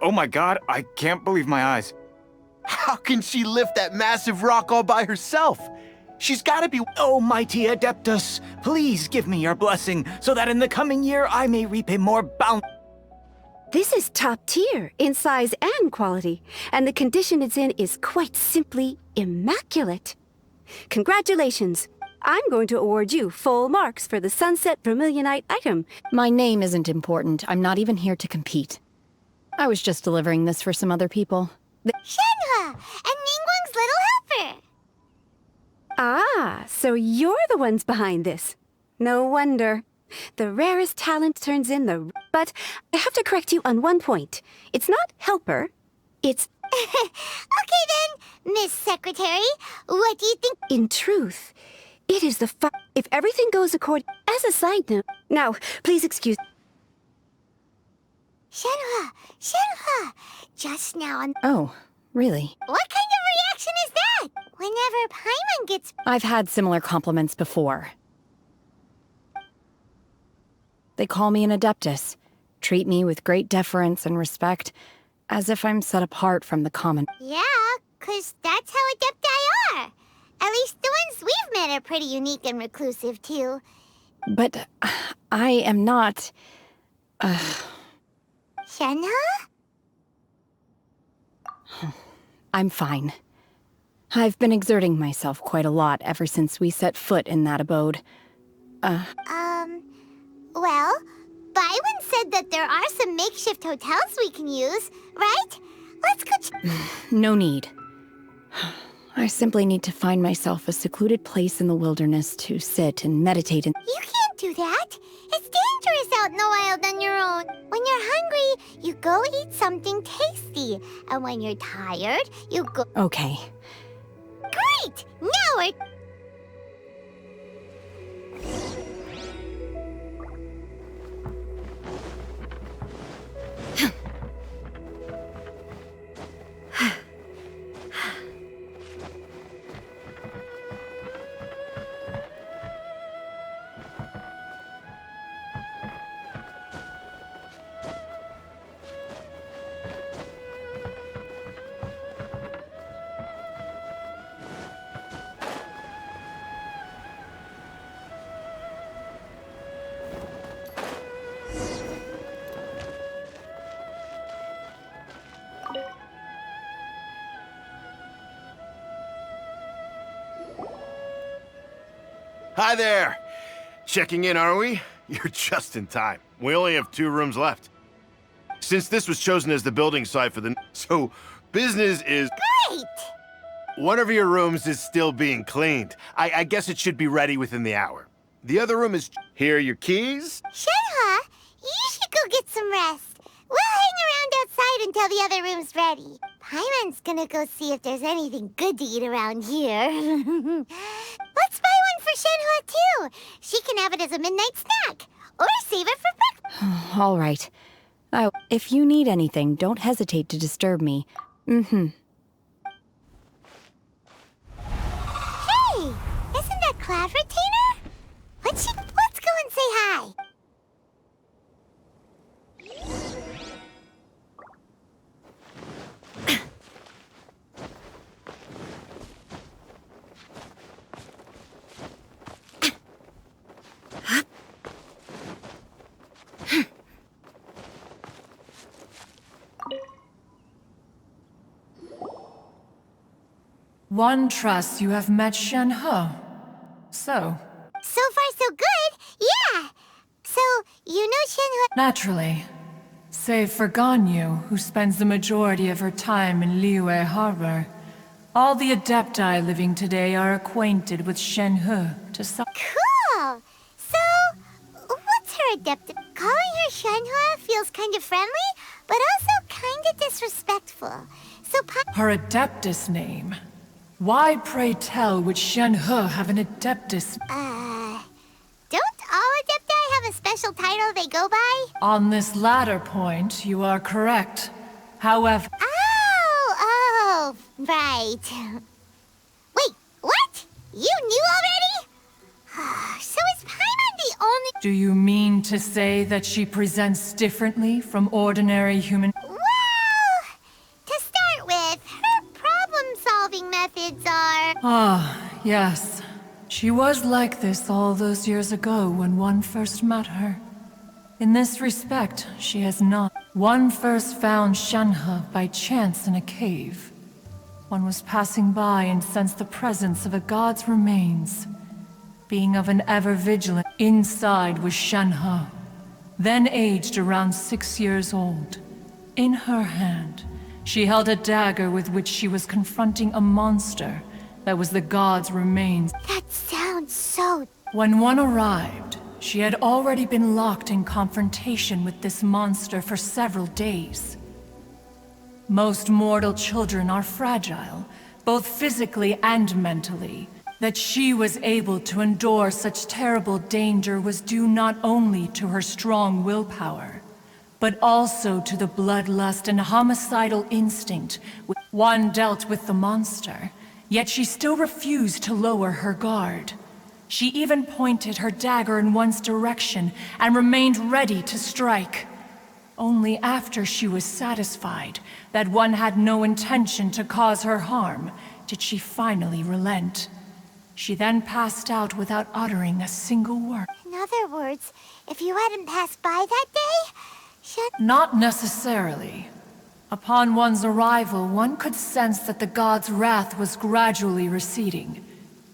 Oh my god, I can't believe my eyes. How can she lift that massive rock all by herself? She's gotta be— Oh, mighty Adeptus, please give me your blessing so that in the coming year I may reap a more bountiful. This is top tier in size and quality, and the condition it's in is quite simply immaculate. Congratulations. I'm going to award you full marks for the Sunset Vermilionite item. My name isn't important. I'm not even here to compete. I was just delivering this for some other people. Shenhe, and Ningguang's little helper. Ah, so you're the ones behind this. No wonder. The rarest talent turns in the... But I have to correct you on one point. It's not helper, it's... Okay then, Miss Secretary, what do you think? In truth, it is the if everything goes according... As a side note... Now, please excuse... Shenhe, just now on... Oh, really? What kind of reaction is that? Whenever Paimon gets... I've had similar compliments before. They call me an Adeptus, treat me with great deference and respect, as if I'm set apart from the common. Yeah, 'cause that's how Adepti are. At least the ones we've met are pretty unique and reclusive, too. But I am not... Shenhe? I'm fine. I've been exerting myself quite a lot ever since we set foot in that abode. Well, Byron said that there are some makeshift hotels we can use, right? Let's go No need. I simply need to find myself a secluded place in the wilderness to sit and meditate and... You can't do that. It's dangerous out in the wild on your own. When you're hungry, you go eat something tasty. And when you're tired, you go... Okay. Great! Now we're... Hi there! Checking in, are we? You're just in time. We only have 2 rooms left. Since this was chosen as the building site for the... So, business is... Great! One of your rooms is still being cleaned. I guess it should be ready within the hour. The other room is... Here are your keys. Shenhe, you should go get some rest. We'll hang around outside until the other room's ready. Paimon's gonna go see if there's anything good to eat around here. Let's buy one for Shenhe, too. She can have it as a midnight snack. Or save it for breakfast. All right. If you need anything, don't hesitate to disturb me. Mm-hmm. Hey, isn't that Cloud Retainer? Let's go and say hi. One trusts you have met Shenhe. So far, so good. Yeah. So, you know Shenhe... naturally, save for Ganyu, who spends the majority of her time in Liyue Harbor, all the Adepti living today are acquainted with Shenhe to some... Cool. So, what's her adept? Calling her Shenhe feels kind of friendly, but also kind of disrespectful. So, Her Adeptus name. Why, pray tell, would Shenhe have an Adeptus? Don't all Adepti have a special title they go by? On this latter point, you are correct. However... Oh, right. Wait, what? You knew already? So is Paimon the only... Do you mean to say that she presents differently from ordinary human... Well, Ah, yes. She was like this all those years ago when one first met her. In this respect, she has not. One first found Shenhe by chance in a cave. One was passing by and sensed the presence of a god's remains. Being of an ever-vigilant, inside was Shenhe, then aged around 6 years old. In her hand, she held a dagger with which she was confronting a monster that was the god's remains. That sounds so... When one arrived, she had already been locked in confrontation with this monster for several days. Most mortal children are fragile, both physically and mentally. That she was able to endure such terrible danger was due not only to her strong willpower, but also to the bloodlust and homicidal instinct. One dealt with the monster, yet she still refused to lower her guard. She even pointed her dagger in one's direction and remained ready to strike. Only after she was satisfied that one had no intention to cause her harm did she finally relent. She then passed out without uttering a single word. In other words, if you hadn't passed by that day, Not necessarily. Upon one's arrival, one could sense that the god's wrath was gradually receding.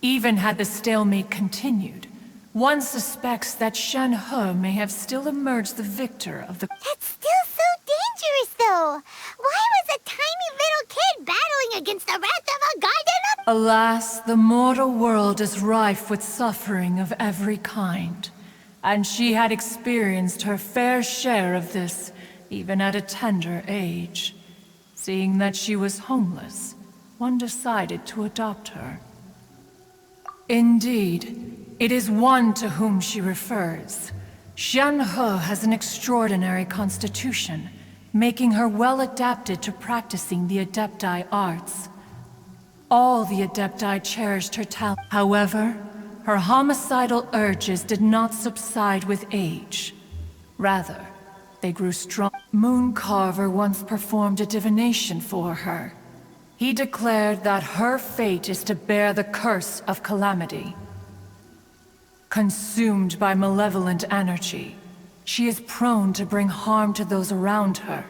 Even had the stalemate continued, one suspects that Shenhe may have still emerged the victor of the... That's still so dangerous, though. Why was a tiny little kid battling against the wrath of a god and a... Alas, the mortal world is rife with suffering of every kind. And she had experienced her fair share of this, even at a tender age. Seeing that she was homeless, one decided to adopt her. Indeed, it is one to whom she refers. Shenhe has an extraordinary constitution, making her well adapted to practicing the Adepti arts. All the Adepti cherished her talent. However, her homicidal urges did not subside with age. Rather, they grew strong. Mooncarver once performed a divination for her. He declared that her fate is to bear the curse of calamity. Consumed by malevolent energy, she is prone to bring harm to those around her.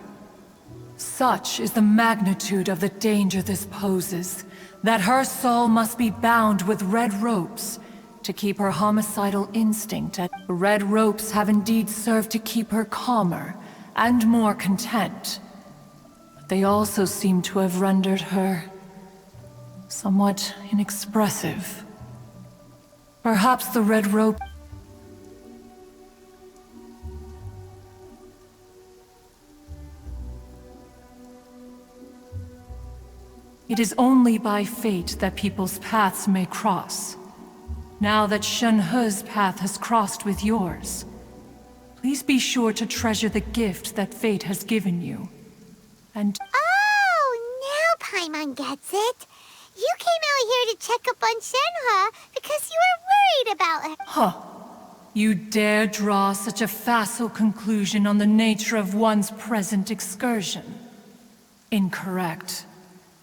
Such is the magnitude of the danger this poses, that her soul must be bound with red ropes to keep her homicidal instinct at... Red ropes have indeed served to keep her calmer and more content. But they also seem to have rendered her somewhat inexpressive. Perhaps the red rope... It is only by fate that people's paths may cross. Now that Shenhe's path has crossed with yours, please be sure to treasure the gift that fate has given you. And... Oh, now Paimon gets it. You came out here to check up on Shenhe because you were worried about her. Huh. You dare draw such a facile conclusion on the nature of one's present excursion? Incorrect.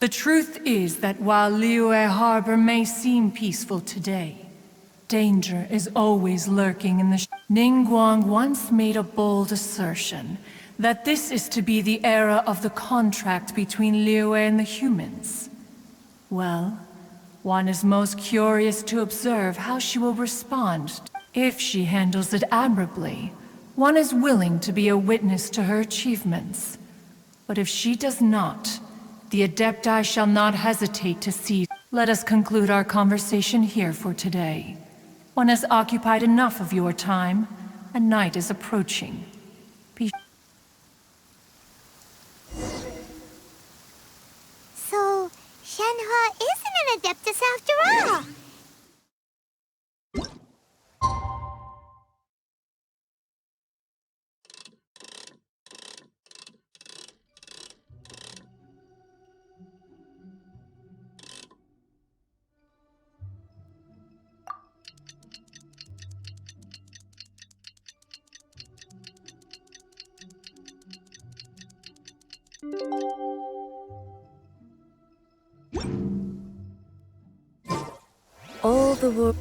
The truth is that while Liyue Harbor may seem peaceful today, danger is always lurking in the... Ningguang once made a bold assertion that this is to be the era of the contract between Liyue and the humans. Well, one is most curious to observe how she will respond. If she handles it admirably, one is willing to be a witness to her achievements. But if she does not, the Adepti shall not hesitate to seize. Let us conclude our conversation here for today. One has occupied enough of your time, and night is approaching. So, Shenhe isn't an Adeptus after all. the world.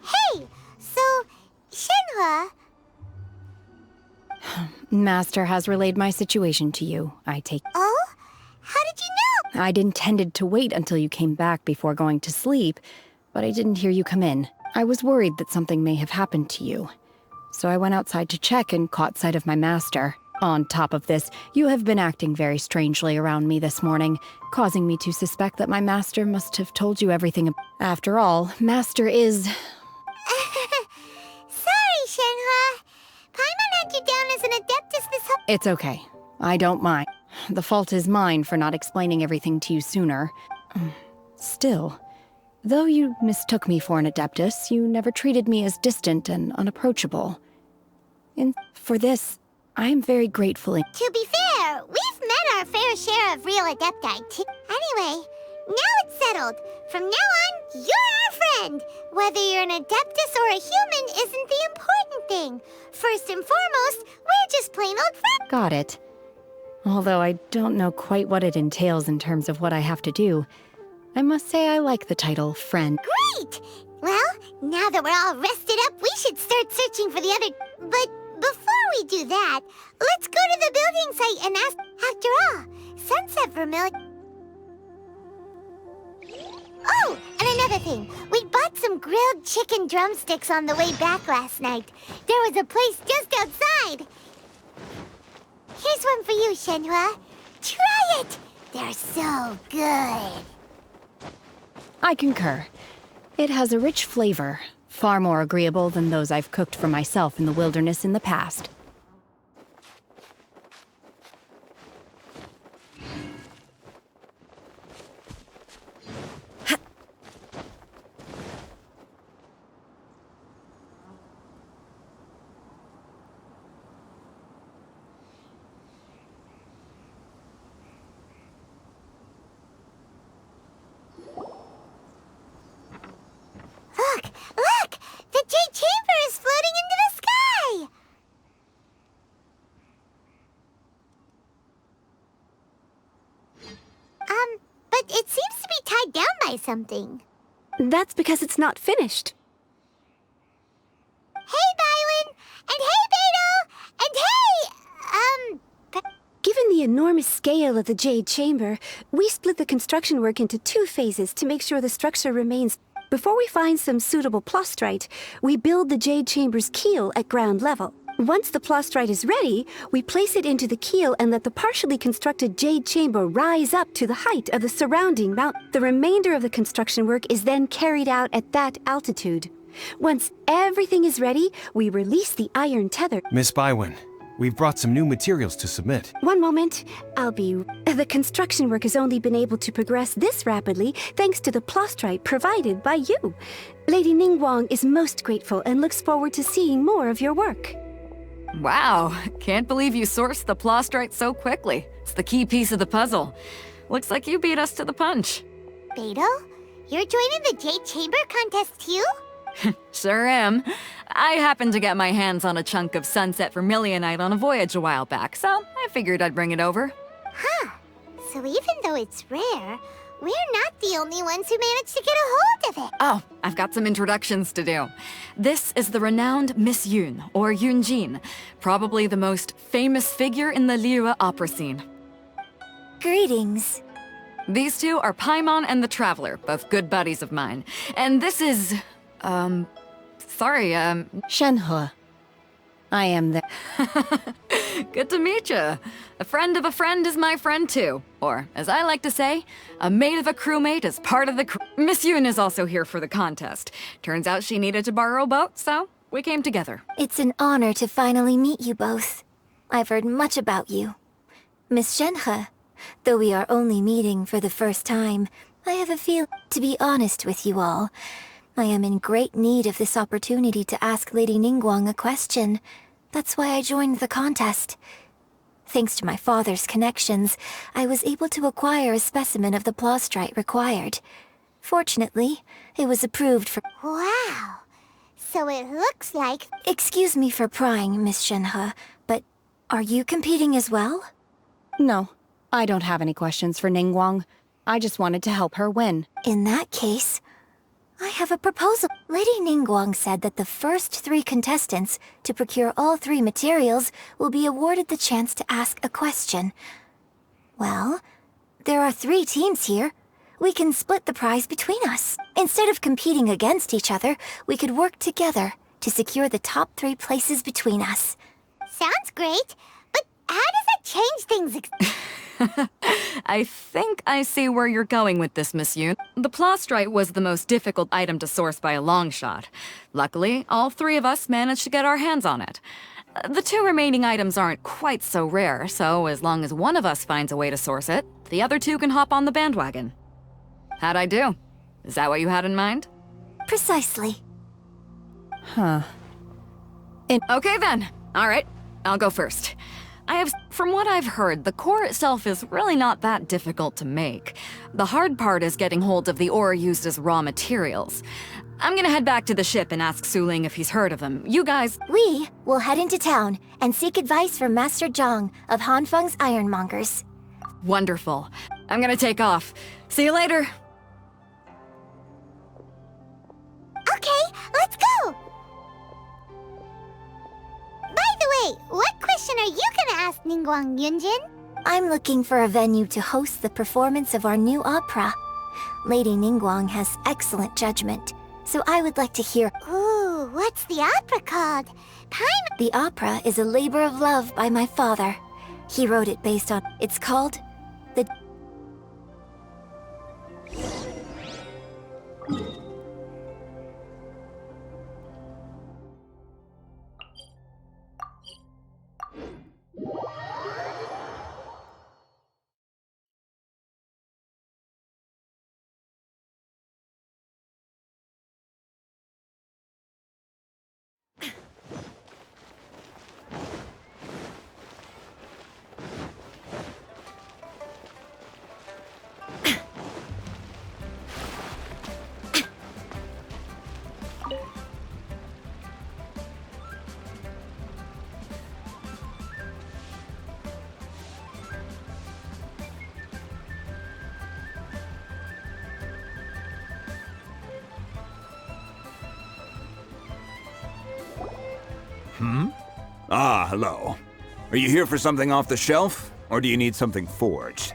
Hey! So, Shenhua... Master has relayed my situation to you. I take. Oh? How did you know? I'd intended to wait until you came back before going to sleep, but I didn't hear you come in. I was worried that something may have happened to you. So I went outside to check and caught sight of my master. On top of this, you have been acting very strangely around me this morning, causing me to suspect that my master must have told you everything. After all, Master is... Sorry, Shenhua. Paimon had you down as an adeptus this whole... It's okay. I don't mind. The fault is mine for not explaining everything to you sooner. Still, though you mistook me for an adeptus, you never treated me as distant and unapproachable. And for this, I am very grateful. To be fair, we've met our fair share of real adepti, too. Anyway, now it's settled. From now on, you're our friend. Whether you're an adeptus or a human isn't the important thing. First and foremost, we're just plain old friends. Got it. Although I don't know quite what it entails in terms of what I have to do, I must say I like the title friend. Great! Well, now that we're all rested up, we should start searching for the other... But before we do that, let's go to the building site and ask... After all, Sunset Vermilion... Oh, and another thing. We bought some grilled chicken drumsticks on the way back last night. There was a place just outside. Here's one for you, Shenhua. Try it! They're so good. I concur. It has a rich flavor, far more agreeable than those I've cooked for myself in the wilderness in the past. Look! The Jade Chamber is floating into the sky! But it seems to be tied down by something. That's because it's not finished. Hey, Bywin! And hey, Beto! And hey, Given the enormous scale of the Jade Chamber, we split the construction work into 2 phases to make sure the structure remains. Before we find some suitable plastrite, we build the Jade Chamber's keel at ground level. Once the plastrite is ready, we place it into the keel and let the partially constructed Jade Chamber rise up to the height of the surrounding mountain. The remainder of the construction work is then carried out at that altitude. Once everything is ready, we release the iron tether. Miss Bywin, we've brought some new materials to submit. One moment, The construction work has only been able to progress this rapidly thanks to the plastrite provided by you. Lady Ningguang is most grateful and looks forward to seeing more of your work. Wow, can't believe you sourced the plastrite so quickly. It's the key piece of the puzzle. Looks like you beat us to the punch. Beto? You're joining the Jade Chamber contest too? Sure am. I happened to get my hands on a chunk of sunset vermilionite on a voyage a while back, so I figured I'd bring it over. Huh. So even though it's rare, we're not the only ones who managed to get a hold of it. Oh, I've got some introductions to do. This is the renowned Miss Yoon, or Yoonjin, probably the most famous figure in the Liyue opera scene. Greetings. These two are Paimon and the Traveler, both good buddies of mine. And this is... Shenhua. I am the... Good to meet you. A friend of a friend is my friend too. Or, as I like to say, a mate of a crewmate is part of the crew. Miss Yoon is also here for the contest. Turns out she needed to borrow a boat, so we came together. It's an honor to finally meet you both. I've heard much about you. Miss Shenhe, though we are only meeting for the first time, I have a feel. To be honest with you all, I am in great need of this opportunity to ask Lady Ningguang a question. That's why I joined the contest. Thanks to my father's connections, I was able to acquire a specimen of the plastrite required. Fortunately, it was approved for... Wow. So it looks like... Excuse me for prying, Miss Shenhe, but are you competing as well? No, I don't have any questions for Ningguang. I just wanted to help her win. In that case, I have a proposal. Lady Ningguang said that the first 3 contestants to procure all 3 materials will be awarded the chance to ask a question. Well, there are 3 teams here. We can split the prize between us. Instead of competing against each other, we could work together to secure the top 3 places between us. Sounds great, but how does that change things? I think I see where you're going with this, Miss Yoon. The plastrite was the most difficult item to source by a long shot. Luckily, all 3 of us managed to get our hands on it. The 2 remaining items aren't quite so rare, so as long as one of us finds a way to source it, the other 2 can hop on the bandwagon. How'd I do? Is that what you had in mind? Precisely. Huh. Okay then. All right, I'll go first. From what I've heard, the core itself is really not that difficult to make. The hard part is getting hold of the ore used as raw materials. I'm gonna head back to the ship and ask Suling if he's heard of them. You guys... We will head into town and seek advice from Master Zhang of Hanfeng's Ironmongers. Wonderful. I'm gonna take off. See you later. Okay, let's go! By the way, what question are you gonna ask Ningguang, Yunjin? I'm looking for a venue to host the performance of our new opera. Lady Ningguang has excellent judgment, so I would like to hear... Ooh, what's the opera called? The opera is a labor of love by my father. He wrote it based on... It's called... The... Ah, hello. Are you here for something off the shelf, or do you need something forged?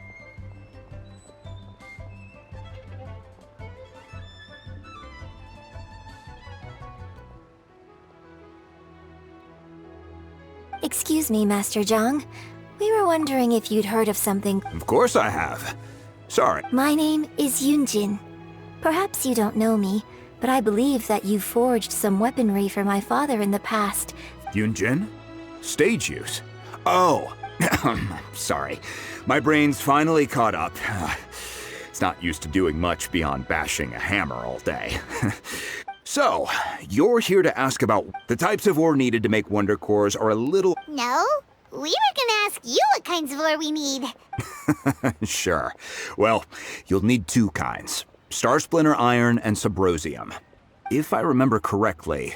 Excuse me, Master Zhang. We were wondering if you'd heard of something. Of course I have. Sorry. My name is Yunjin. Perhaps you don't know me, but I believe that you forged some weaponry for my father in the past. Yunjin? Stage use? Oh, sorry. My brain's finally caught up. It's not used to doing much beyond bashing a hammer all day. So, you're here to ask about the types of ore needed to make wonder cores are a little... No, we were gonna ask you what kinds of ore we need. Sure. Well, you'll need 2 kinds. Star Splinter Iron and Subrosium. If I remember correctly,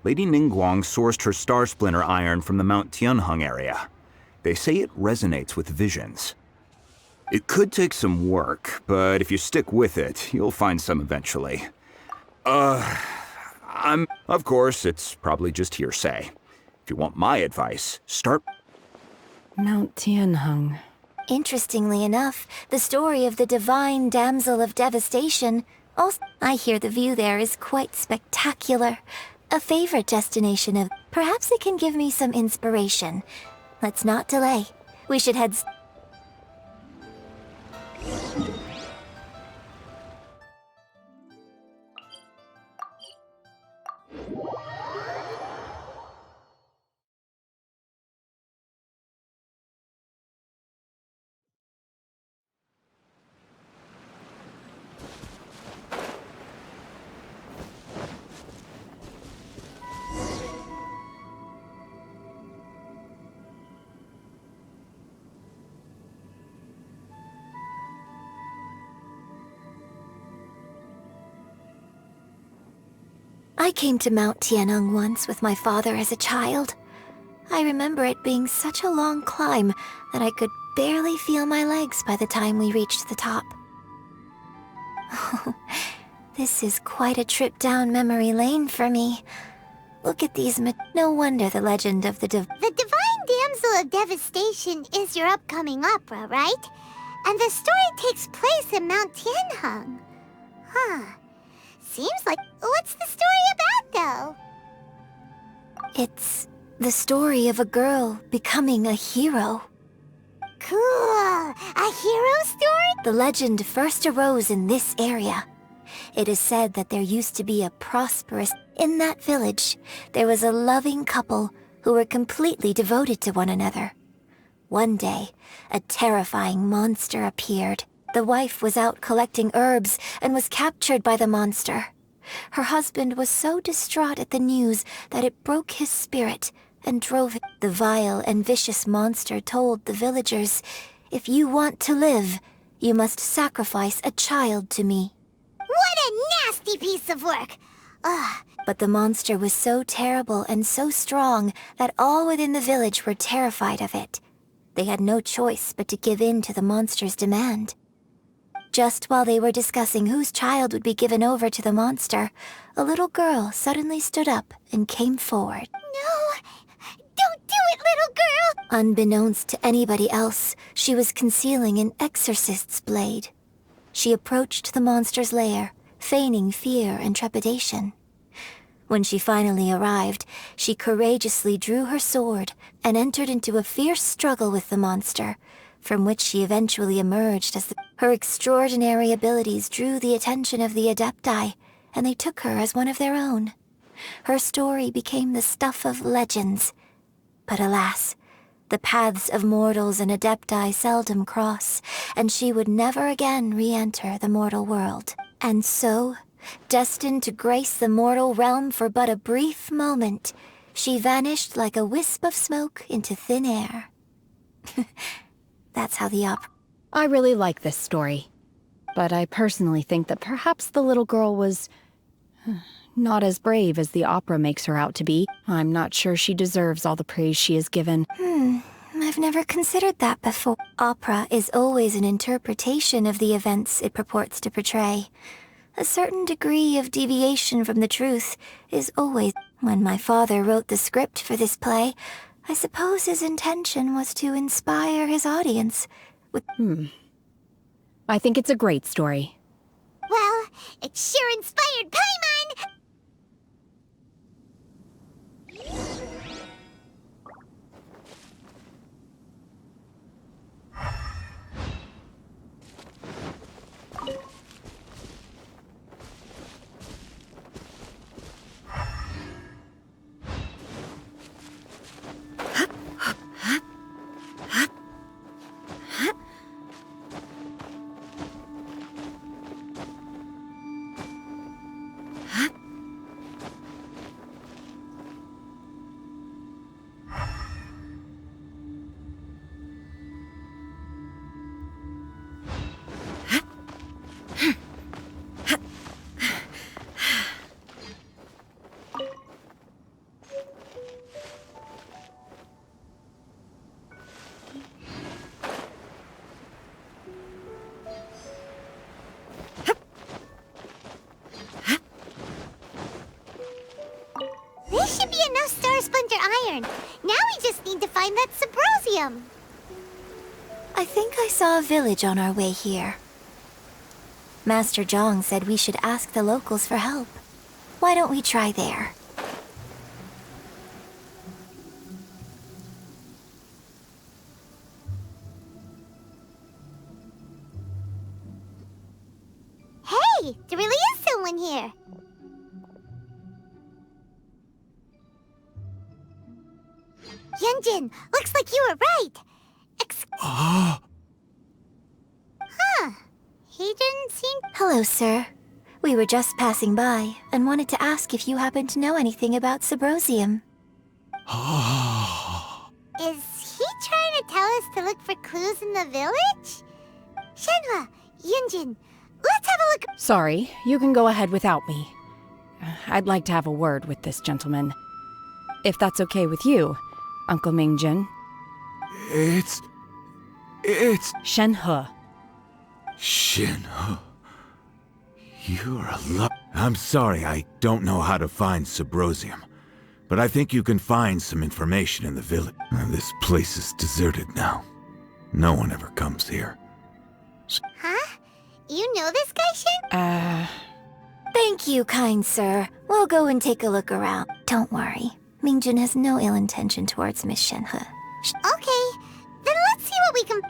Lady Ningguang sourced her Star Splinter Iron from the Mount Tianheng area. They say it resonates with visions. It could take some work, but if you stick with it, you'll find some eventually. Of course, it's probably just hearsay. If you want my advice, start... Mount Tianheng. Interestingly enough, the story of the divine damsel of devastation. Also, I hear the view there is quite spectacular. A favorite destination of... Perhaps it can give me some inspiration. Let's not delay. We should head... I came to Mount Tianheng once with my father as a child. I remember it being such a long climb that I could barely feel my legs by the time we reached the top. Oh, this is quite a trip down memory lane for me. Look at these no wonder the legend of the The Divine Damsel of Devastation is your upcoming opera, right? And the story takes place in Mount Tianheng. Huh. Seems like... What's the story about, though? It's the story of a girl becoming a hero. Cool. A hero story? The legend first arose in this area. It is said that there used to be a prosperous... In that village, there was a loving couple who were completely devoted to one another. One day, a terrifying monster appeared. The wife was out collecting herbs and was captured by the monster. Her husband was so distraught at the news that it broke his spirit and drove him. The vile and vicious monster told the villagers, "If you want to live, you must sacrifice a child to me." What a nasty piece of work! Ugh. But the monster was so terrible and so strong that all within the village were terrified of it. They had no choice but to give in to the monster's demand. Just while they were discussing whose child would be given over to the monster, a little girl suddenly stood up and came forward. No! Don't do it, little girl! Unbeknownst to anybody else, she was concealing an exorcist's blade. She approached the monster's lair, feigning fear and trepidation. When she finally arrived, she courageously drew her sword and entered into a fierce struggle with the monster, from which she eventually emerged as her extraordinary abilities drew the attention of the Adepti, and they took her as one of their own. Her story became the stuff of legends. But alas, the paths of mortals and Adepti seldom cross, and she would never again re-enter the mortal world. And so, destined to grace the mortal realm for but a brief moment, she vanished like a wisp of smoke into thin air. That's how the opera... I really like this story. But I personally think that perhaps the little girl was... not as brave as the opera makes her out to be. I'm not sure she deserves all the praise she is given. I've never considered that before. Opera is always an interpretation of the events it purports to portray. A certain degree of deviation from the truth is always... When my father wrote the script for this play, I suppose his intention was to inspire his audience with... I think it's a great story. Well, it sure inspired Paimon! This should be enough Star Splinter Iron. Now we just need to find that Subrosium. I think I saw a village on our way here. Master Zhang said we should ask the locals for help. Why don't we try there? Hey, there really is someone here. Yunjin, looks like you were right. Huh. He didn't seem... Hello, sir. We were just passing by and wanted to ask if you happen to know anything about Subrosium. Is he trying to tell us to look for clues in the village? Shenhua, Yunjin, let's have a look... Sorry, you can go ahead without me. I'd like to have a word with this gentleman. If that's okay with you, Uncle Mingjun. It's Shenhe. Shin. You're a I'm sorry, I don't know how to find Subrosium. But I think you can find some information in the village. This place is deserted now. No one ever comes here. Huh? You know this guy, Shin? Thank you, kind sir. We'll go and take a look around. Don't worry. Mingjun has no ill intention towards Miss Shenhe. Okay, then let's see what we can...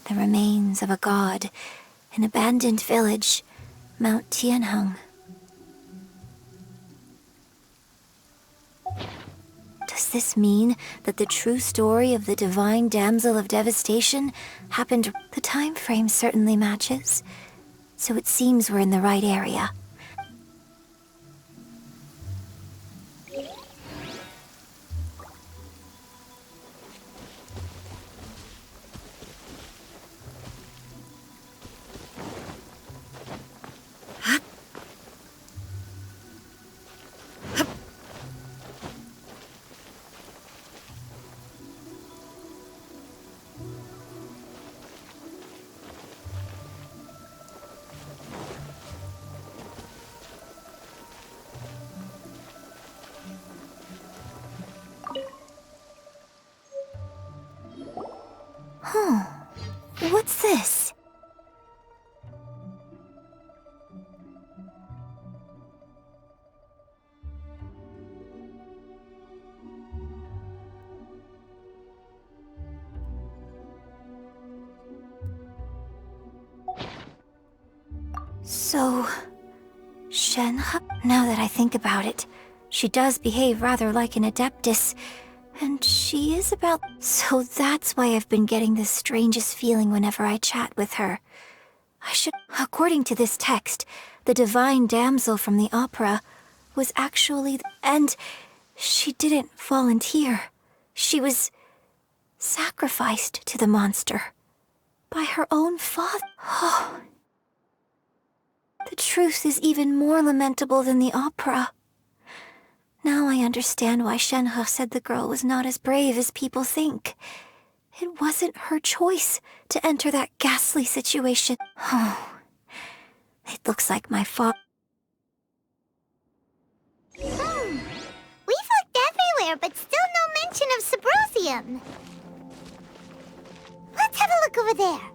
The remains of a god, an abandoned village, Mount Tianheng. Does this mean that the true story of the divine damsel of devastation happened? The time frame certainly matches, so it seems we're in the right area. What's this? So, Shenhe? Now that I think about it, she does behave rather like an Adeptus. And she is about... So that's why I've been getting the strangest feeling whenever I chat with her. I should... According to this text, the divine damsel from the opera was actually... And she didn't volunteer. She was sacrificed to the monster by her own father. Oh. The truth is even more lamentable than the opera. Now I understand why Shenhe said the girl was not as brave as people think. It wasn't her choice to enter that ghastly situation. Oh, it looks like my father... We've looked everywhere, but still no mention of Subrosium. Let's have a look over there.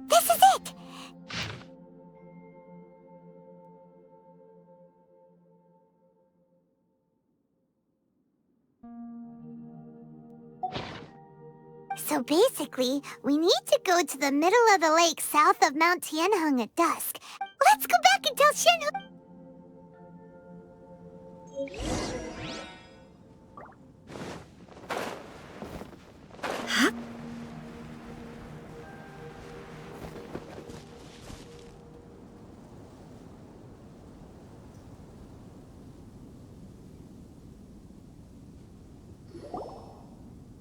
This is it! So basically, we need to go to the middle of the lake south of Mount Tianheng at dusk. Let's go back and tell Shenhe...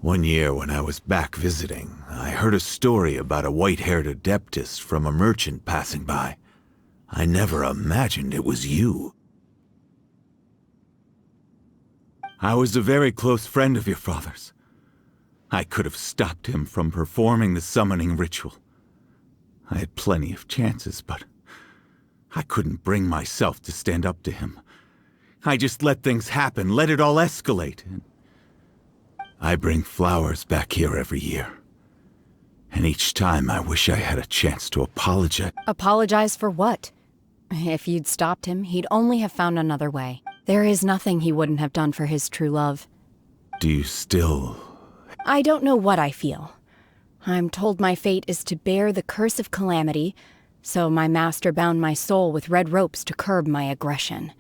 One year when I was back visiting, I heard a story about a white-haired Adeptus from a merchant passing by. I never imagined it was you. I was a very close friend of your father's. I could have stopped him from performing the summoning ritual. I had plenty of chances, but I couldn't bring myself to stand up to him. I just let things happen, let it all escalate. I bring flowers back here every year. And each time I wish I had a chance to apologize. Apologize for what? If you'd stopped him, he'd only have found another way. There is nothing he wouldn't have done for his true love. Do you still... I don't know what I feel. I'm told my fate is to bear the curse of calamity, so my master bound my soul with red ropes to curb my aggression.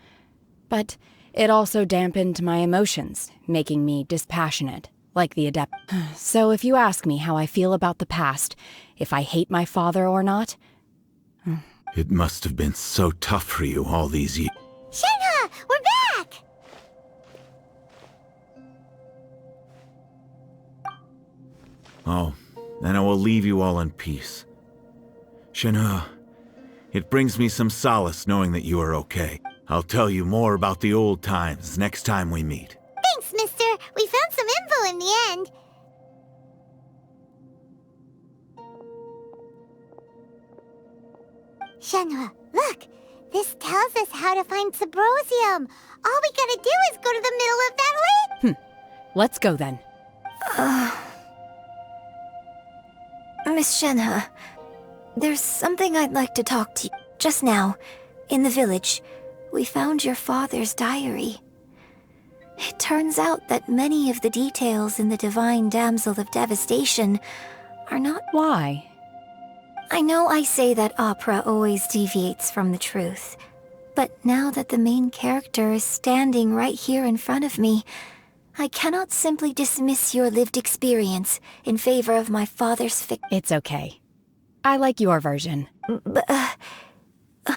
But it also dampened my emotions, making me dispassionate, like the adept. So if you ask me how I feel about the past, if I hate my father or not... It must have been so tough for you all these years. Shenhe, we're back! Oh, then I will leave you all in peace. Shenhe, it brings me some solace knowing that you are okay. I'll tell you more about the old times next time we meet. Thanks, mister. We found some info in the end. Shenhe, look. This tells us how to find Sabrosium. All we gotta do is go to the middle of that lake. Let's go then. Miss Shenhe, there's something I'd like to talk to you. Just now, in the village, we found your father's diary. It turns out that many of the details in the Divine Damsel of Devastation are not... Why? I know I say that opera always deviates from the truth, but now that the main character is standing right here in front of me, I cannot simply dismiss your lived experience in favor of my father's It's okay. I like your version. But,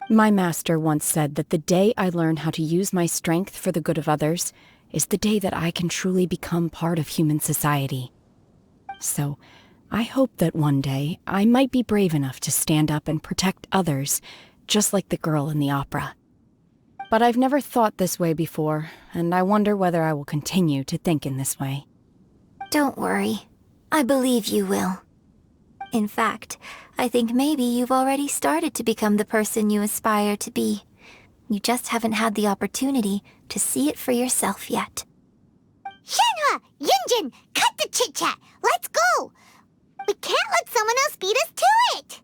My master once said that the day I learn how to use my strength for the good of others is the day that I can truly become part of human society. So, I hope that one day I might be brave enough to stand up and protect others, just like the girl in the opera. But I've never thought this way before, and I wonder whether I will continue to think in this way. Don't worry. I believe you will. In fact, I think maybe you've already started to become the person you aspire to be. You just haven't had the opportunity to see it for yourself yet. Shenhe, Yunjin, cut the chit-chat. Let's go. We can't let someone else beat us to it.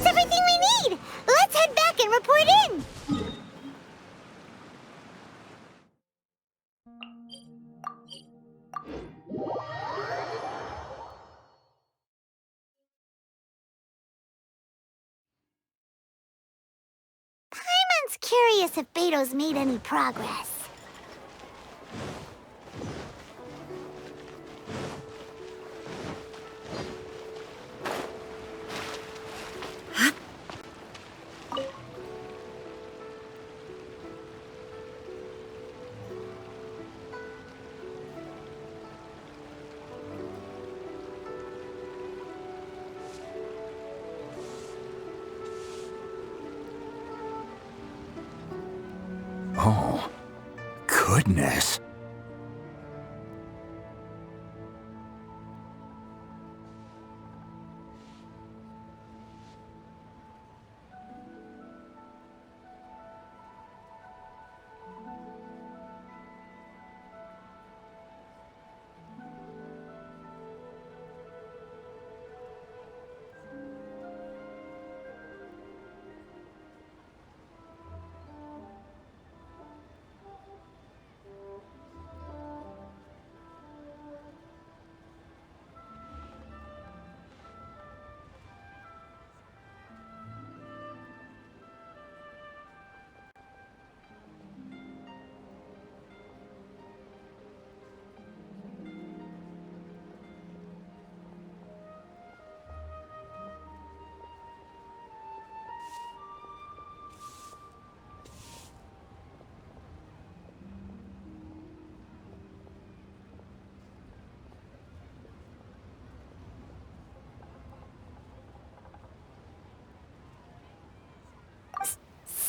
That's everything we need! Let's head back and report in! Paimon's curious if Beto's made any progress. Oh, goodness.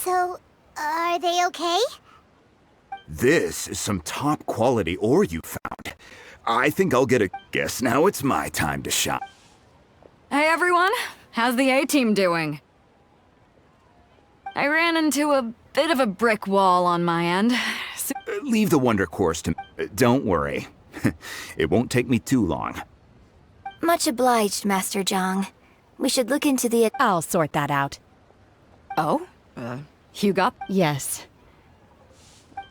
So, are they okay? This is some top quality ore you found. I think I'll get a guess now it's my time to shine. Hey everyone, how's the A-team doing? I ran into a bit of a brick wall on my end. Leave the Wonder Course to me. Don't worry. It won't take me too long. Much obliged, Master Zhang. We should look into the... I'll sort that out. Oh? You got? Yes.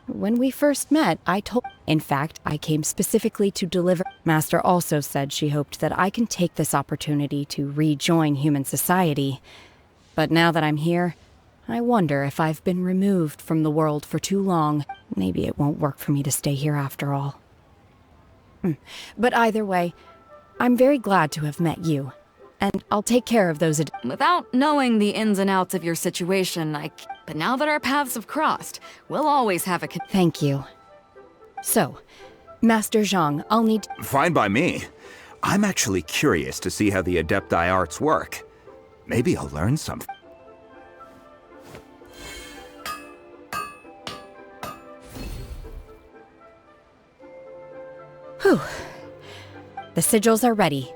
When we first met, I told... In fact, I came specifically to deliver... Master also said she hoped that I can take this opportunity to rejoin human society. But now that I'm here, I wonder if I've been removed from the world for too long. Maybe it won't work for me to stay here after all. But either way, I'm very glad to have met you. And I'll take care of those... Without knowing the ins and outs of your situation, but now that our paths have crossed, we'll always have a... Thank you. So, Master Zhang, I'll need... Fine by me. I'm actually curious to see how the Adepti arts work. Maybe I'll learn something. Whew. The sigils are ready.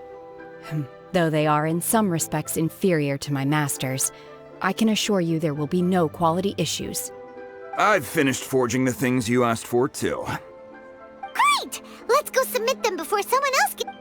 Though they are in some respects inferior to my master's, I can assure you there will be no quality issues. I've finished forging the things you asked for, too. Great! Let's go submit them before someone else gets...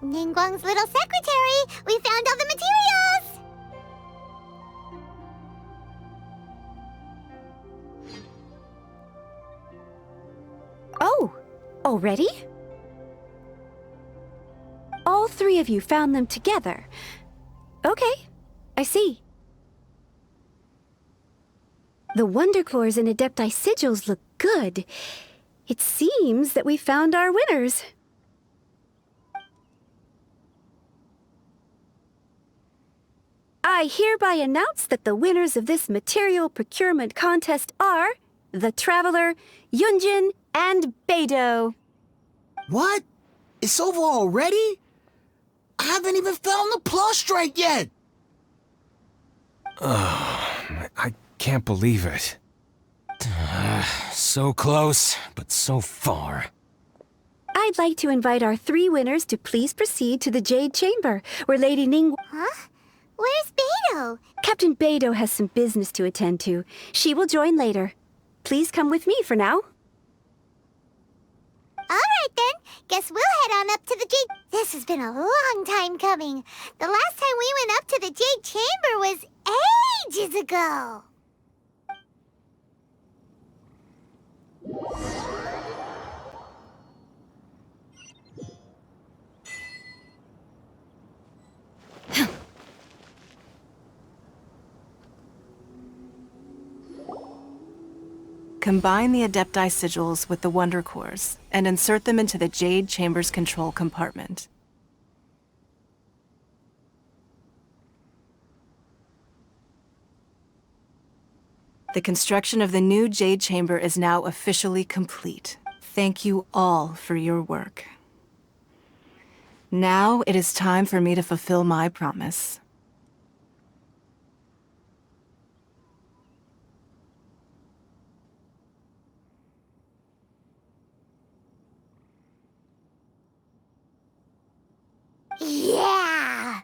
Ningguang's little secretary! We found all the materials! Oh, already? All three of you found them together. Okay, I see. The Wonder Cores and Adepti sigils look good. It seems that we found our winners. I hereby announce that the winners of this material procurement contest are the Traveler, Yunjin, and Beidou. What? It's over already? I haven't even found the prostrate yet! I can't believe it. So close, but so far. I'd like to invite our three winners to please proceed to the Jade Chamber, where Lady Ning... Huh? Where's Beidou? Captain Beidou has some business to attend to. She will join later. Please come with me for now. Alright then, guess we'll head on up to the Jade... This has been a long time coming. The last time we went up to the Jade Chamber was ages ago. Combine the Adepti sigils with the Wonder Cores and insert them into the Jade Chamber's control compartment. The construction of the new Jade Chamber is now officially complete. Thank you all for your work. Now it is time for me to fulfill my promise. Yeah!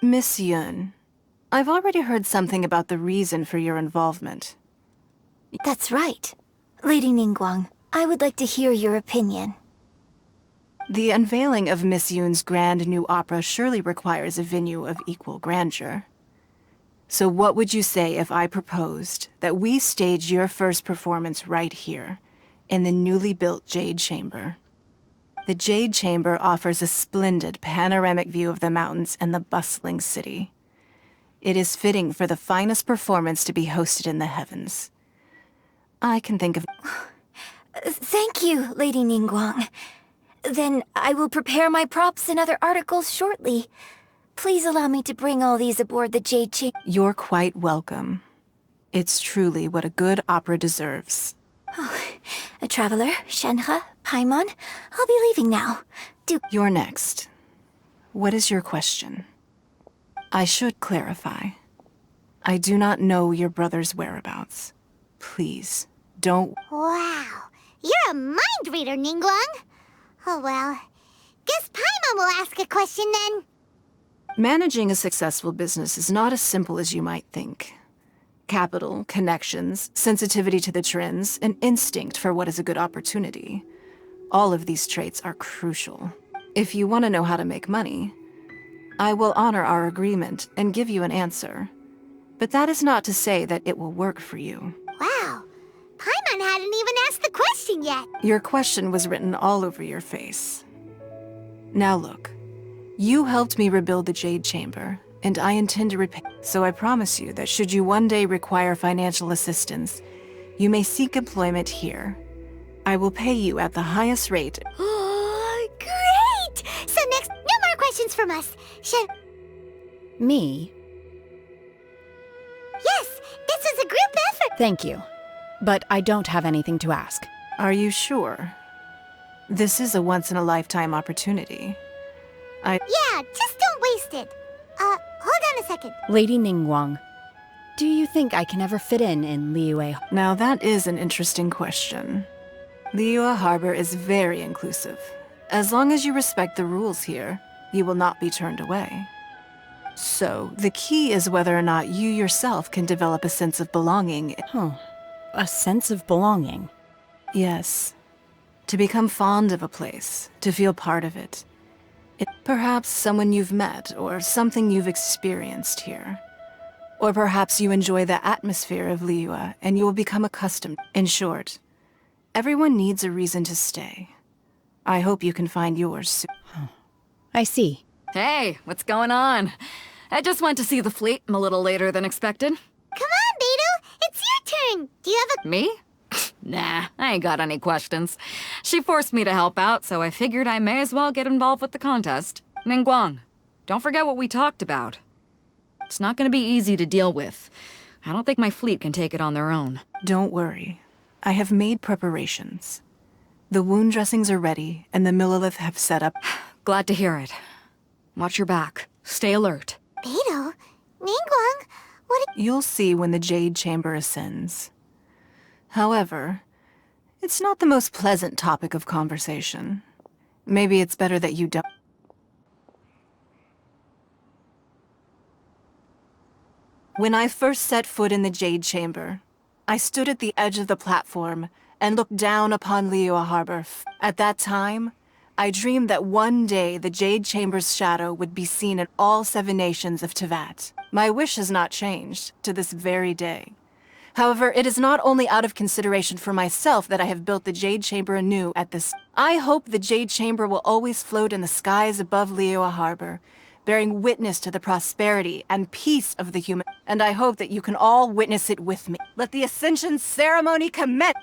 Miss Yun, I've already heard something about the reason for your involvement. That's right. Lady Ningguang, I would like to hear your opinion. The unveiling of Miss Yun's grand new opera surely requires a venue of equal grandeur. So what would you say if I proposed that we stage your first performance right here, in the newly built Jade Chamber? The Jade Chamber offers a splendid panoramic view of the mountains and the bustling city. It is fitting for the finest performance to be hosted in the heavens. I can think of... Thank you, Lady Ningguang. Then I will prepare my props and other articles shortly. Please allow me to bring all these aboard the Jade Chamber. You're quite welcome. It's truly what a good opera deserves. A traveler, Shenhe, Paimon, I'll be leaving now. You're next. What is your question? I should clarify. I do not know your brother's whereabouts. Please, don't... Wow, you're a mind reader, Ningguang. Oh well, guess Paimon will ask a question then. Managing a successful business is not as simple as you might think. Capital, connections, sensitivity to the trends, and instinct for what is a good opportunity. All of these traits are crucial. If you want to know how to make money, I will honor our agreement and give you an answer. But that is not to say that it will work for you. Wow, Paimon hadn't even asked the question yet. Your question was written all over your face. Now look, you helped me rebuild the Jade Chamber, and I intend to repay. So I promise you that should you one day require financial assistance, you may seek employment here. I will pay you at the highest rate. Oh, great! So next, no more questions from us. Me? Yes, this was a group effort. Thank you. But I don't have anything to ask. Are you sure? This is a once-in-a-lifetime opportunity. Yeah, just don't waste it. Hold on a second. Lady Ningguang, do you think I can ever fit in Liyue? Now that is an interesting question. Liyue Harbor is very inclusive. As long as you respect the rules here, you will not be turned away. So, the key is whether or not you yourself can develop a sense of belonging. A sense of belonging. Yes. To become fond of a place, to feel part of it. Perhaps someone you've met, or something you've experienced here. Or perhaps you enjoy the atmosphere of Liyue, and you will become accustomed. In short, everyone needs a reason to stay. I hope you can find yours soon. I see. Hey, what's going on? I just went to see the fleet. I'm a little later than expected. Come on, Beidou! It's your turn! Do you have a... Me? Nah, I ain't got any questions. She forced me to help out, so I figured I may as well get involved with the contest. Ningguang, don't forget what we talked about. It's not gonna be easy to deal with. I don't think my fleet can take it on their own. Don't worry. I have made preparations. The wound dressings are ready, and the Millilith have set up. Glad to hear it. Watch your back. Stay alert. Beidou? Ningguang? What... You'll see when the Jade Chamber ascends. However, it's not the most pleasant topic of conversation. Maybe it's better that you don't. When I first set foot in the Jade Chamber, I stood at the edge of the platform and looked down upon Liyue Harbor. At that time, I dreamed that one day the Jade Chamber's shadow would be seen in all 7 nations of Teyvat. My wish has not changed to this very day. However, it is not only out of consideration for myself that I have built the Jade Chamber anew at this. I hope the Jade Chamber will always float in the skies above Liyue Harbor, bearing witness to the prosperity and peace of the human. And I hope that you can all witness it with me. Let the Ascension ceremony commence!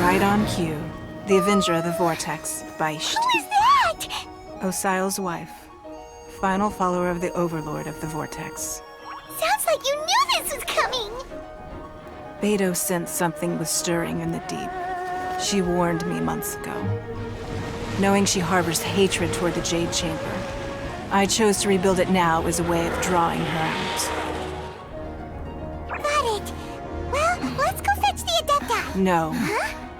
Right on cue. The Avenger of the Vortex, by Who is that? Osial's wife. Final follower of the Overlord of the Vortex. Sounds like you knew this was coming! Beidou sensed something was stirring in the deep. She warned me months ago. Knowing she harbors hatred toward the Jade Chamber, I chose to rebuild it now as a way of drawing her out. Got it. Well, let's go fetch the Adepta. No.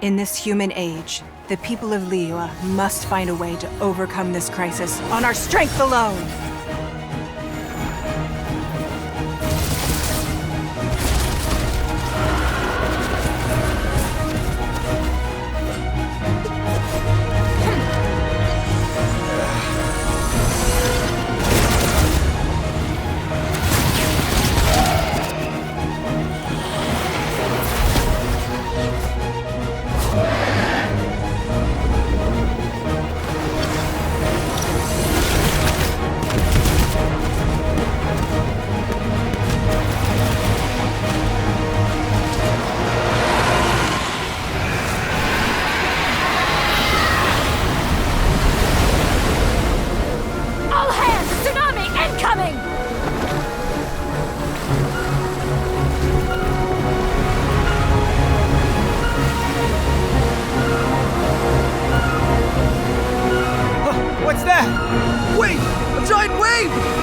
In this human age, the people of Liyue must find a way to overcome this crisis on our strength alone! What's that? Wait! A giant wave!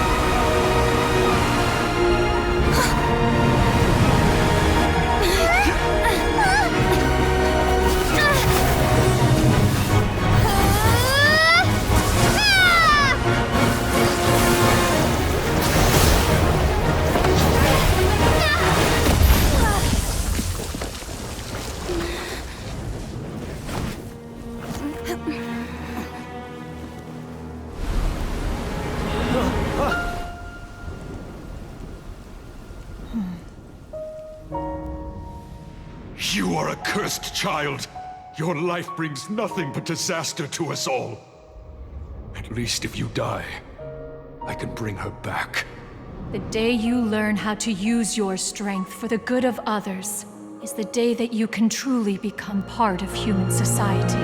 You are a cursed child. Your life brings nothing but disaster to us all. At least if you die, I can bring her back. The day you learn how to use your strength for the good of others is the day that you can truly become part of human society.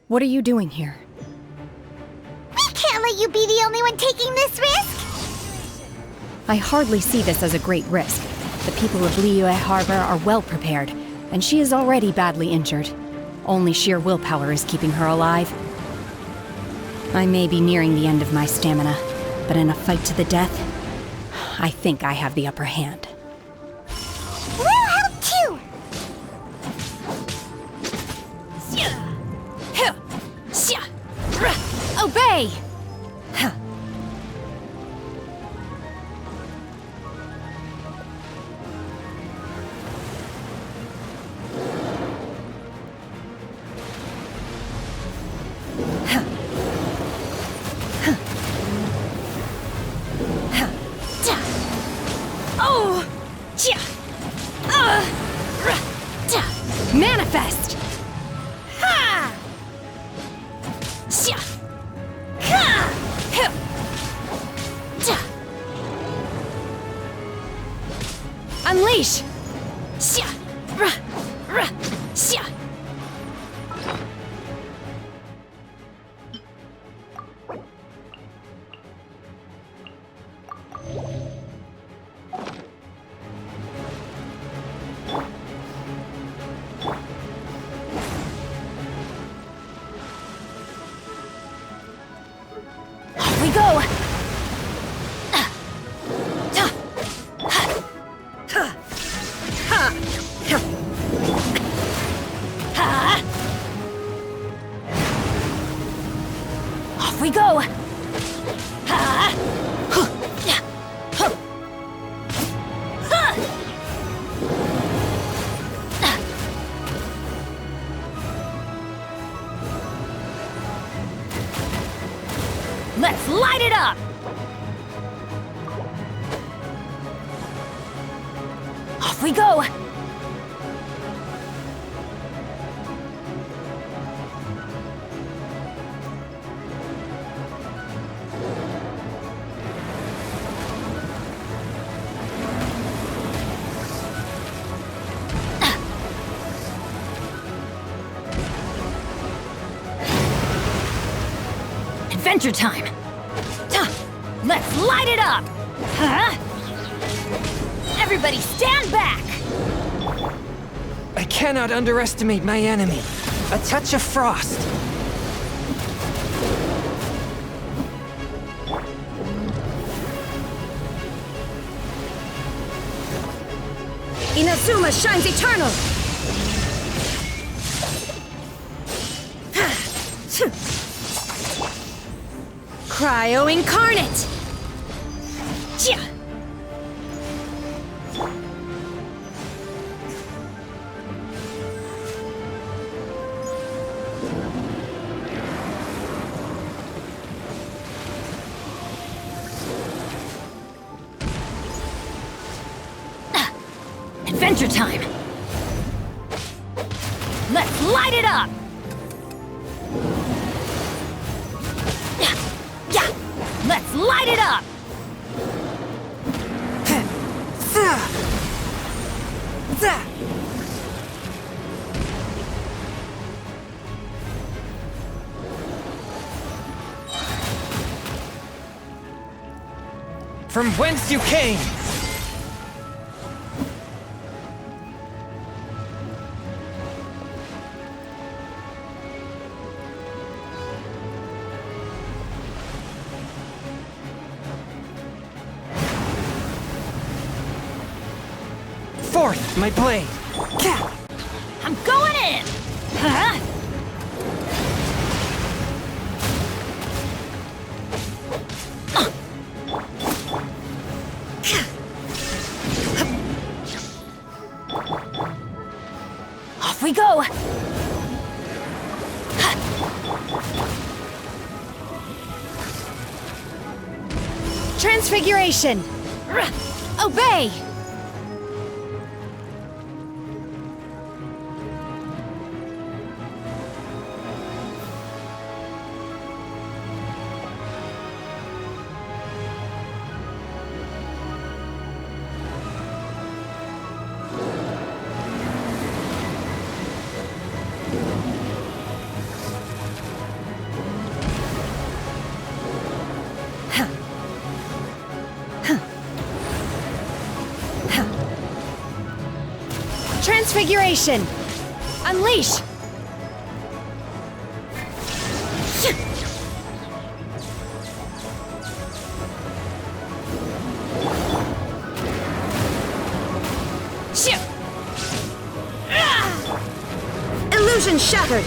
What are you doing here? We can't let you be the only one taking this risk! I hardly see this as a great risk. The people of Liyue Harbor are well prepared, and she is already badly injured. Only sheer willpower is keeping her alive. I may be nearing the end of my stamina, but in a fight to the death, I think I have the upper hand. We'll help too! Obey! Manifest! Unleash! Off we go! Off we go! Let's light it up! Off we go! Adventure time! Let's light it up! Huh? Everybody stand back! I cannot underestimate my enemy. A touch of frost. Inazuma shines eternal! Cryo incarnate! Adventure time! Let's light it up! Let's light it up! From whence you came! Forth, my blade! I'm going in! Huh? Off we go! Transfiguration! Obey! Transfiguration! Unleash! Illusion shattered!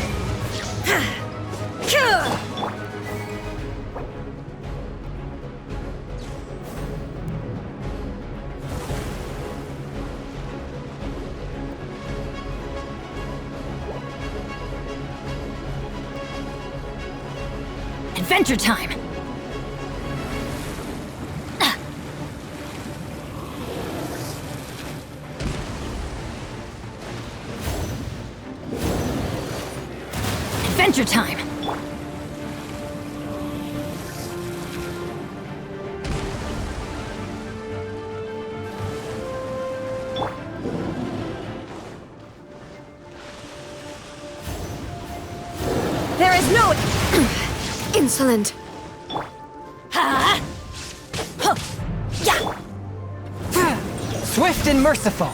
Adventure time! Adventure time! There is no... Insolent. Swift and merciful!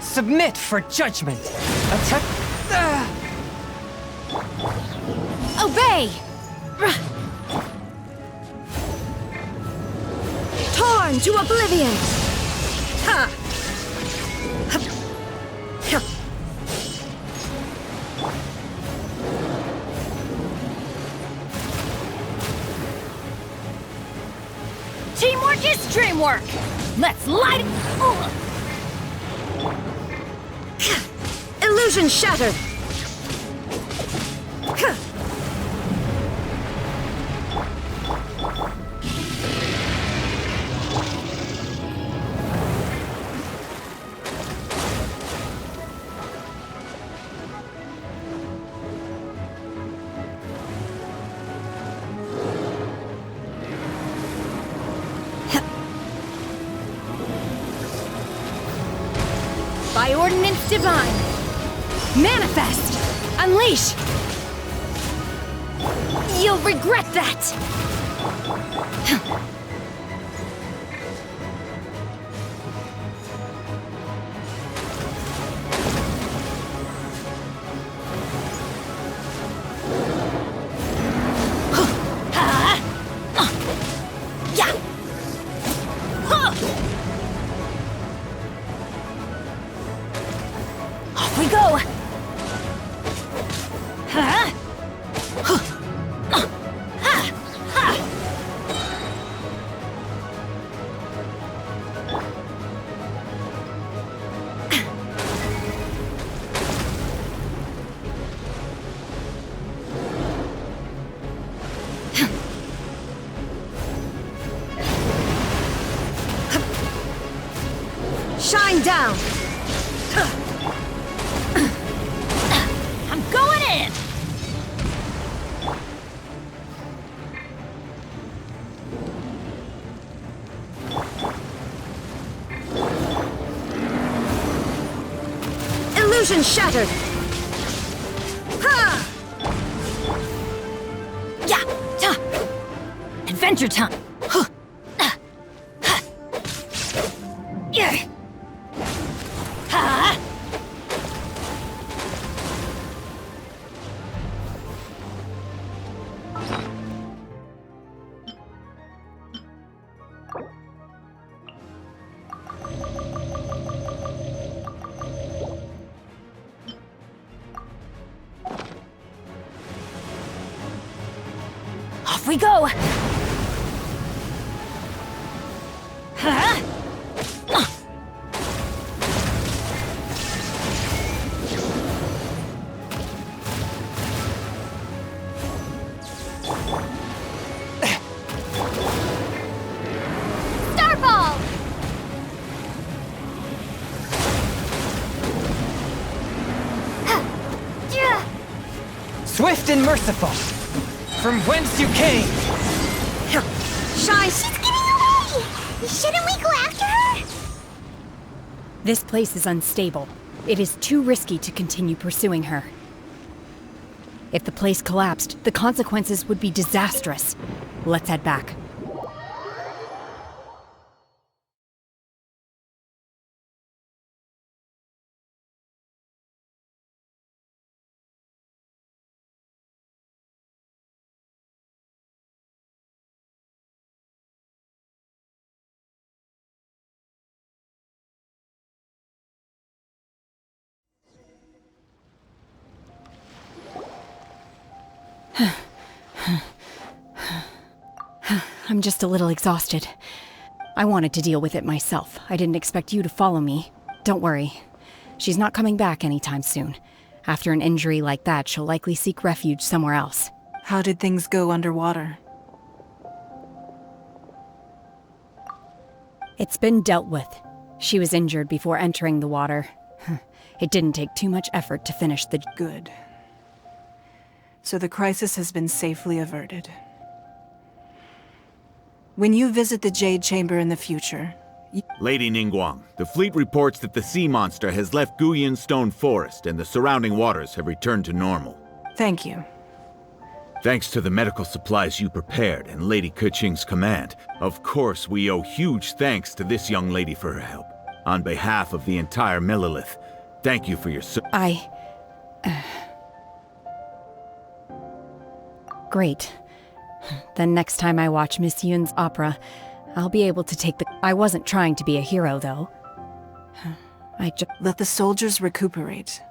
Submit for judgment! Attack... Obey! Torn to oblivion! Ha! Teamwork is dreamwork! Let's light it! Illusion shattered! By ordinance divine! Manifest! Unleash! You'll regret that! Off we go! down! I'm going in! Illusion shattered! Ha! Yeah! Ta! Adventure time! Huh! Yeah! Ha! Off we go! Huh? Starball! Swift and merciful. From whence you came. Shine! She's getting away! Shouldn't we go after her? This place is unstable. It is too risky to continue pursuing her. If the place collapsed, the consequences would be disastrous. Let's head back. I'm just a little exhausted. I wanted to deal with it myself. I didn't expect you to follow me. Don't worry. She's not coming back anytime soon. After an injury like that, she'll likely seek refuge somewhere else. How did things go underwater? It's been dealt with. She was injured before entering the water. It didn't take too much effort to finish the... Good. So the crisis has been safely averted. When you visit the Jade Chamber in the future... Lady Ningguang, the fleet reports that the sea monster has left Guyan Stone Forest and the surrounding waters have returned to normal. Thank you. Thanks to the medical supplies you prepared and Lady Keqing's command. Of course, we owe huge thanks to this young lady for her help. On behalf of the entire Millelith, thank you for your Great. Then next time I watch Miss Yun's opera, I'll be able to take the... I wasn't trying to be a hero, though. Let the soldiers recuperate,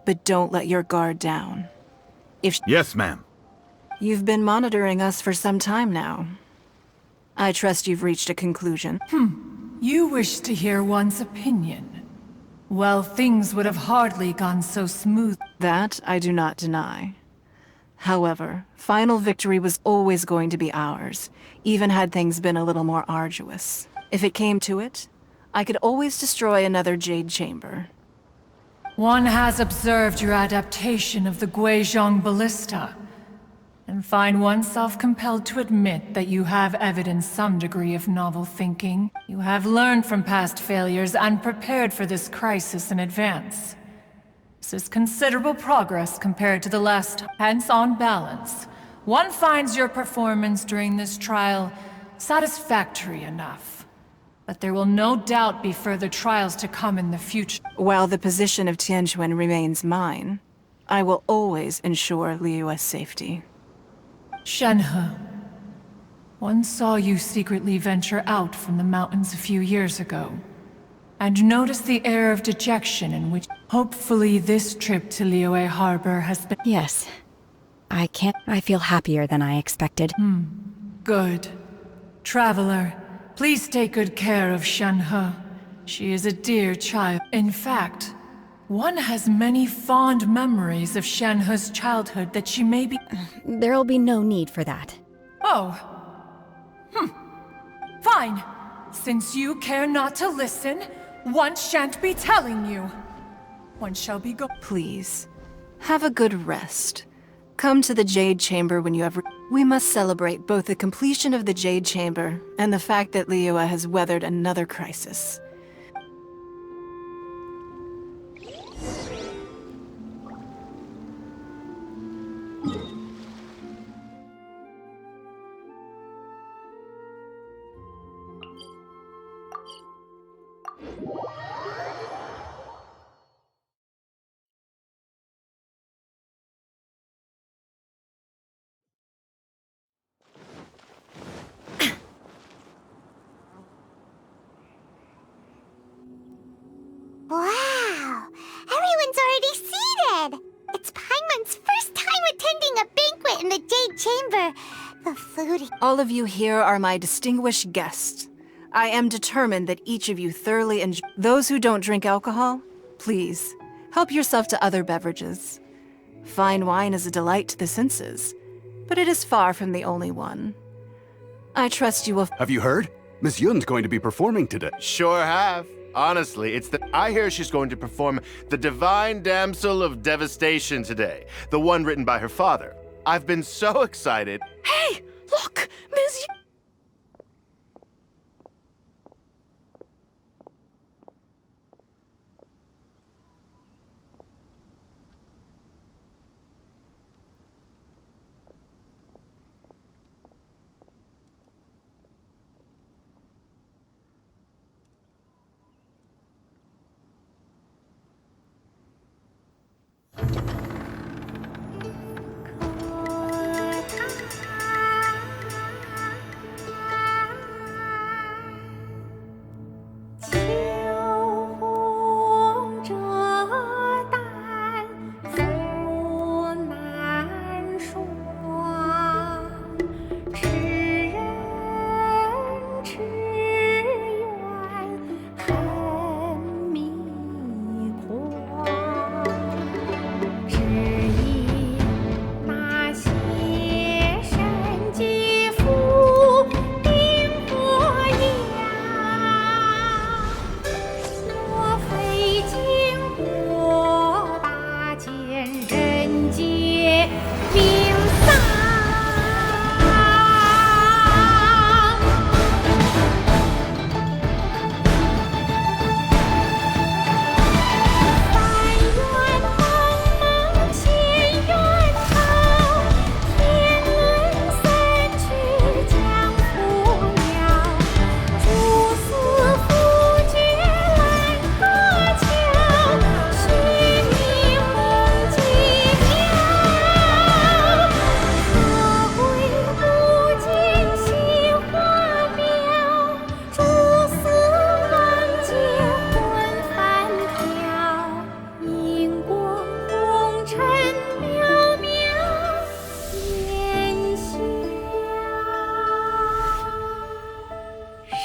but don't let your guard down. Yes, ma'am. You've been monitoring us for some time now. I trust you've reached a conclusion. You wish to hear one's opinion. Well, things would have hardly gone so smooth. That I do not deny. However, final victory was always going to be ours, even had things been a little more arduous. If it came to it, I could always destroy another Jade Chamber. One has observed your adaptation of the Guizhong ballista, and find oneself compelled to admit that you have evidenced some degree of novel thinking. You have learned from past failures and prepared for this crisis in advance. This is considerable progress compared to the last time. Hence, on balance, one finds your performance during this trial satisfactory enough. But there will no doubt be further trials to come in the future. While the position of Tianquan remains mine, I will always ensure Liyue's safety. Shenhe, one saw you secretly venture out from the mountains a few years ago, and noticed the air of dejection in which... Hopefully this trip to Liyue Harbor has been... Yes. I feel happier than I expected. Good. Traveler, please take good care of Shenhe. She is a dear child. In fact, one has many fond memories of Shenhe's childhood that she may be... There'll be no need for that. Oh. Fine. Since you care not to listen, One shan't be telling you. One shall be go- Please, have a good rest. Come to the Jade Chamber when you have... We must celebrate both the completion of the Jade Chamber and the fact that Liyue has weathered another crisis. Wow! Everyone's already seated! It's Paimon's first time attending a banquet in the Jade Chamber. The food... All of you here are my distinguished guests. I am determined that each of you thoroughly enjoy... Those who don't drink alcohol, please, help yourself to other beverages. Fine wine is a delight to the senses, but it is far from the only one. I trust you will... Have you heard? Miss Yun's going to be performing today. Sure have. Honestly, I hear she's going to perform The Divine Damsel of Devastation today, the one written by her father. I've been so excited. Hey, look, Miss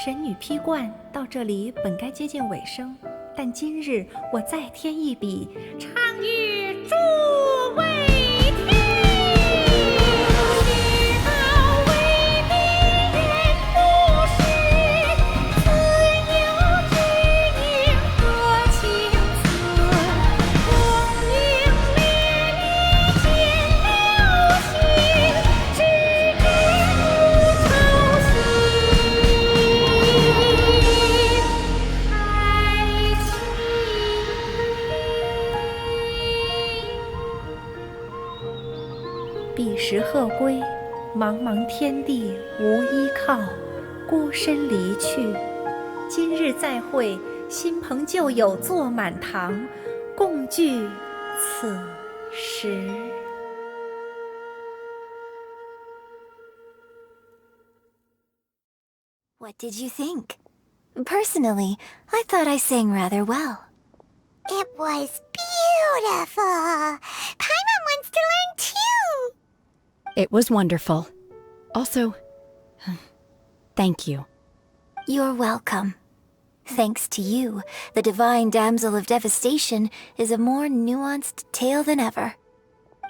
神女披冠到这里本该接近尾声，但今日我再添一笔，唱与诸位听。知道为敌人不是，自有知音和情思。功名烈烈见了心，只知不操心。彼时鹤归，茫茫天地无依靠，孤身离去。今日再会，新朋旧友坐满堂，共聚此时。What did you think? Personally, I thought I sang rather well. It was beautiful! Paimon wants to learn too! It was wonderful. Also, thank you. You're welcome. Thanks to you, the Divine Damsel of Devastation is a more nuanced tale than ever.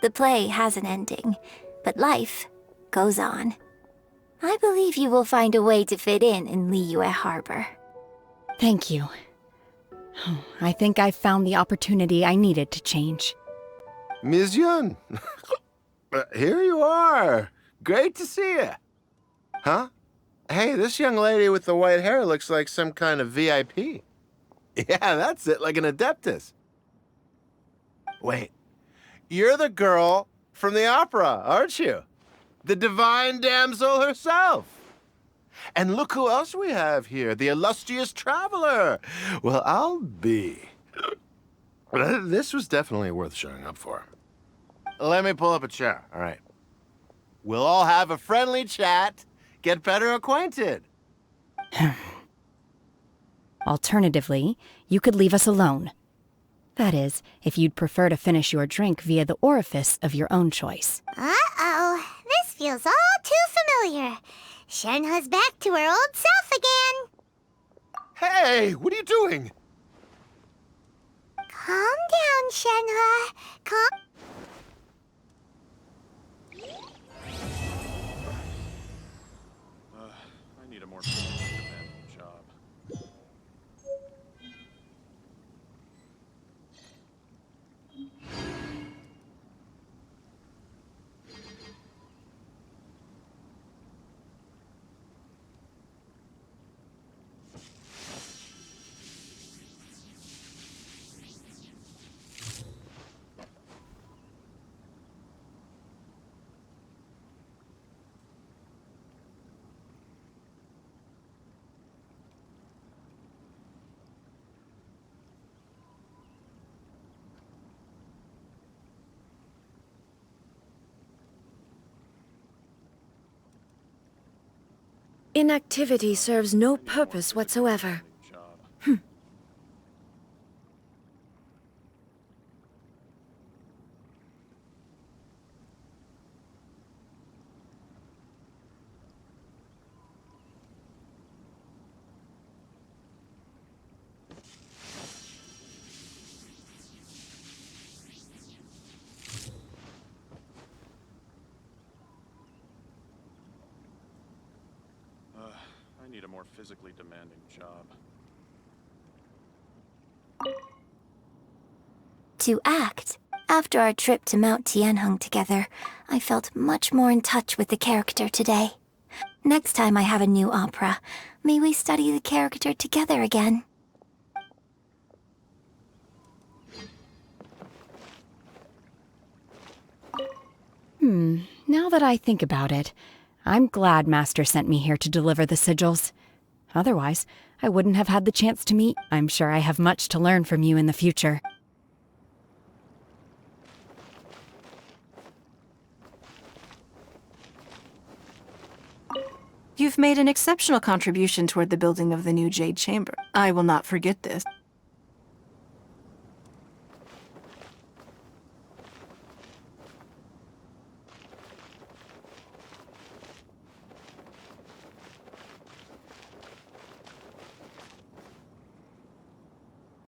The play has an ending, but life goes on. I believe you will find a way to fit in Liyue Harbor. Thank you. I think I've found the opportunity I needed to change. Ms. Yun, here you are. Great to see you. Huh? Hey, this young lady with the white hair looks like some kind of VIP. Yeah, that's it, like an Adeptus. Wait, you're the girl from the opera, aren't you? The divine damsel herself. And look who else we have here, the illustrious traveler. Well, I'll be. This was definitely worth showing up for. Let me pull up a chair, all right. We'll all have a friendly chat, get better acquainted. Alternatively, you could leave us alone. That is, if you'd prefer to finish your drink via the orifice of your own choice. Uh-oh, this feels all too familiar. Shenhe's back to her old self again. Hey, what are you doing? Calm down, Shenhe. Calm... I need a more demanding job. Inactivity serves no purpose whatsoever. I need a more physically demanding job. To act. After our trip to Mount Tianheng together, I felt much more in touch with the character today. Next time I have a new opera, may we study the character together again. Now that I think about it, I'm glad Master sent me here to deliver the sigils. Otherwise, I wouldn't have had the chance to meet. I'm sure I have much to learn from you in the future. You've made an exceptional contribution toward the building of the new Jade Chamber. I will not forget this.